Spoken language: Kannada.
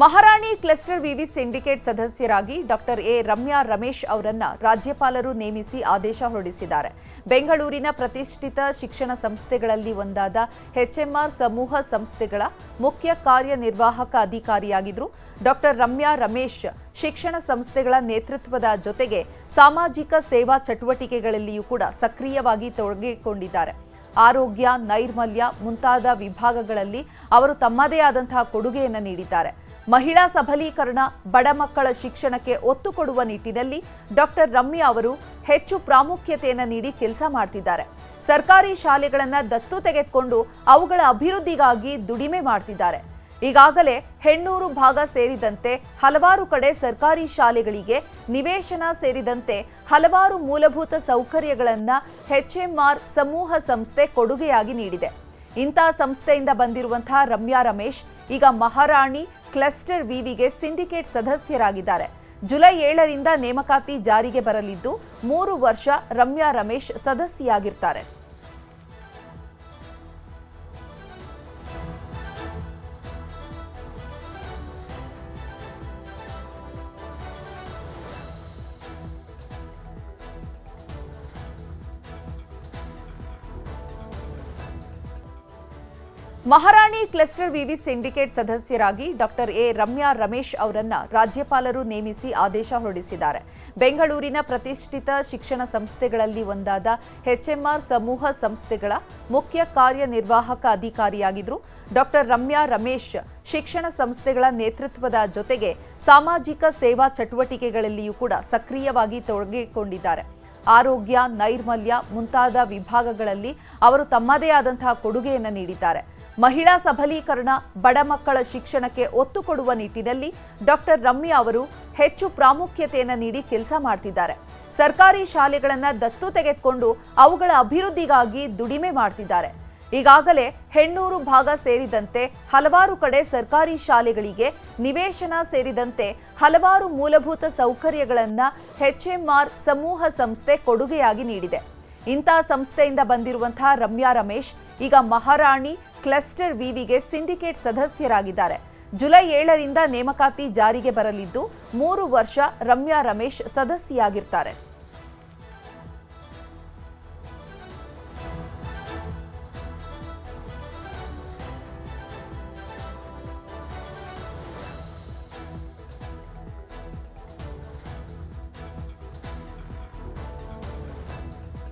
ಮಹಾರಾಣಿ ಕ್ಲಸ್ಟರ್ ವಿವಿ ಸಿಂಡಿಕೇಟ್ ಸದಸ್ಯರಾಗಿ ಡಾಕ್ಟರ್ ಎ ರಮ್ಯಾ ರಮೇಶ್ ಅವರನ್ನು ರಾಜ್ಯಪಾಲರು ನೇಮಿಸಿ ಆದೇಶ ಹೊರಡಿಸಿದ್ದಾರೆ. ಬೆಂಗಳೂರಿನ ಪ್ರತಿಷ್ಠಿತ ಶಿಕ್ಷಣ ಸಂಸ್ಥೆಗಳಲ್ಲಿ ಒಂದಾದ ಎಚ್ಎಂಆರ್ ಸಮೂಹ ಸಂಸ್ಥೆಗಳ ಮುಖ್ಯ ಕಾರ್ಯನಿರ್ವಾಹಕ ಅಧಿಕಾರಿಯಾಗಿದ್ದರು. ಡಾಕ್ಟರ್ ರಮ್ಯಾ ರಮೇಶ್ ಶಿಕ್ಷಣ ಸಂಸ್ಥೆಗಳ ನೇತೃತ್ವದ ಜೊತೆಗೆ ಸಾಮಾಜಿಕ ಸೇವಾ ಚಟುವಟಿಕೆಗಳಲ್ಲಿಯೂ ಕೂಡ ಸಕ್ರಿಯವಾಗಿ ತೊಡಗಿಕೊಂಡಿದ್ದಾರೆ. ಆರೋಗ್ಯ, ನೈರ್ಮಲ್ಯ ಮುಂತಾದ ವಿಭಾಗಗಳಲ್ಲಿ ಅವರು ತಮ್ಮದೇ ಆದಂತಹ ಕೊಡುಗೆಯನ್ನು ನೀಡಿದ್ದಾರೆ. ಮಹಿಳಾ ಸಬಲೀಕರಣ, ಬಡ ಮಕ್ಕಳ ಶಿಕ್ಷಣಕ್ಕೆ ಒತ್ತು ಕೊಡುವ ನಿಟ್ಟಿನಲ್ಲಿ ಡಾಕ್ಟರ್ ರಮ್ಯಾ ಅವರು ಹೆಚ್ಚು ಪ್ರಾಮುಖ್ಯತೆಯನ್ನು ನೀಡಿ ಕೆಲಸ ಮಾಡ್ತಿದ್ದಾರೆ. ಸರ್ಕಾರಿ ಶಾಲೆಗಳನ್ನು ದತ್ತು ತೆಗೆದುಕೊಂಡು ಅವುಗಳ ಅಭಿವೃದ್ಧಿಗಾಗಿ ದುಡಿಮೆ ಮಾಡ್ತಿದ್ದಾರೆ. ಈಗಾಗಲೇ ಹೆಣ್ಣೂರು ಭಾಗ ಸೇರಿದಂತೆ ಹಲವಾರು ಕಡೆ ಸರ್ಕಾರಿ ಶಾಲೆಗಳಿಗೆ ನಿವೇಶನ ಸೇರಿದಂತೆ ಹಲವಾರು ಮೂಲಭೂತ ಸೌಕರ್ಯಗಳನ್ನು ಎಚ್ಎಂಆರ್ ಸಮೂಹ ಸಂಸ್ಥೆ ಕೊಡುಗೆಯಾಗಿ ನೀಡಿದೆ. ಇಂಥ ಸಂಸ್ಥೆಯಿಂದ ಬಂದಿರುವಂತಹ ರಮ್ಯಾ ರಮೇಶ್ ಈಗ ಮಹಾರಾಣಿ ಕ್ಲಸ್ಟರ್ ವಿವಿಗೆ ಸಿಂಡಿಕೇಟ್ ಸದಸ್ಯರಾಗಿದ್ದಾರೆ. ಜುಲೈ 7ರಿಂದ ನೇಮಕಾತಿ ಜಾರಿಗೆ ಬರಲಿದ್ದು 3 ವರ್ಷ ರಮ್ಯಾ ರಮೇಶ್ ಸದಸ್ಯರಾಗಿರ್ತಾರೆ. ಮಹಾರಾಣಿ ಕ್ಲಸ್ಟರ್ ವಿವಿ ಸಿಂಡಿಕೇಟ್ ಸದಸ್ಯರಾಗಿ ಡಾಕ್ಟರ್ ಎ ರಮ್ಯಾ ರಮೇಶ್ ಅವರನ್ನು ರಾಜ್ಯಪಾಲರು ನೇಮಿಸಿ ಆದೇಶ ಹೊರಡಿಸಿದ್ದಾರೆ. ಬೆಂಗಳೂರಿನ ಪ್ರತಿಷ್ಠಿತ ಶಿಕ್ಷಣ ಸಂಸ್ಥೆಗಳಲ್ಲಿ ಒಂದಾದ ಎಚ್ಎಂಆರ್ ಸಮೂಹ ಸಂಸ್ಥೆಗಳ ಮುಖ್ಯ ಕಾರ್ಯನಿರ್ವಾಹಕ ಅಧಿಕಾರಿಯಾಗಿದ್ದರು. ಡಾಕ್ಟರ್ ರಮ್ಯಾ ರಮೇಶ್ ಶಿಕ್ಷಣ ಸಂಸ್ಥೆಗಳ ನೇತೃತ್ವದ ಜೊತೆಗೆ ಸಾಮಾಜಿಕ ಸೇವಾ ಚಟುವಟಿಕೆಗಳಲ್ಲಿಯೂ ಕೂಡ ಸಕ್ರಿಯವಾಗಿ ತೊಡಗಿಕೊಂಡಿದ್ದಾರೆ. ಆರೋಗ್ಯ, ನೈರ್ಮಲ್ಯ ಮುಂತಾದ ವಿಭಾಗಗಳಲ್ಲಿ ಅವರು ತಮ್ಮದೇ ಆದಂತಹ ಕೊಡುಗೆಯನ್ನು ನೀಡಿದ್ದಾರೆ. ಮಹಿಳಾ ಸಬಲೀಕರಣ, ಬಡ ಮಕ್ಕಳ ಶಿಕ್ಷಣಕ್ಕೆ ಒತ್ತು ಕೊಡುವ ನಿಟ್ಟಿನಲ್ಲಿ ಡಾಕ್ಟರ್ ರಮ್ಯಾ ಅವರು ಹೆಚ್ಚು ಪ್ರಾಮುಖ್ಯತೆಯನ್ನು ನೀಡಿ ಕೆಲಸ ಮಾಡ್ತಿದ್ದಾರೆ. ಸರ್ಕಾರಿ ಶಾಲೆಗಳನ್ನು ದತ್ತು ತೆಗೆದುಕೊಂಡು ಅವುಗಳ ಅಭಿವೃದ್ಧಿಗಾಗಿ ದುಡಿಮೆ ಮಾಡ್ತಿದ್ದಾರೆ. ಈಗಾಗಲೇ ಹೆಣ್ಣೂರು ಭಾಗ ಸೇರಿದಂತೆ ಹಲವಾರು ಕಡೆ ಸರ್ಕಾರಿ ಶಾಲೆಗಳಿಗೆ ನಿವೇಶನ ಸೇರಿದಂತೆ ಹಲವಾರು ಮೂಲಭೂತ ಸೌಕರ್ಯಗಳನ್ನು ಎಚ್ಎಂಆರ್ ಸಮೂಹ ಸಂಸ್ಥೆ ಕೊಡುಗೆಯಾಗಿ ನೀಡಿದೆ. ಇಂಥ ಸಂಸ್ಥೆಯಿಂದ ಬಂದಿರುವಂತಹ ರಮ್ಯಾ ರಮೇಶ್ ಈಗ ಮಹಾರಾಣಿ ಕ್ಲಸ್ಟರ್ ವಿವಿಗೆ ಸಿಂಡಿಕೇಟ್ ಸದಸ್ಯರಾಗಿದ್ದಾರೆ. ಜುಲೈ 7ರಿಂದ ನೇಮಕಾತಿ ಜಾರಿಗೆ ಬರಲಿದ್ದು 3 ವರ್ಷ ರಮ್ಯಾ ರಮೇಶ್ ಸದಸ್ಯರಾಗಿರ್ತಾರೆ.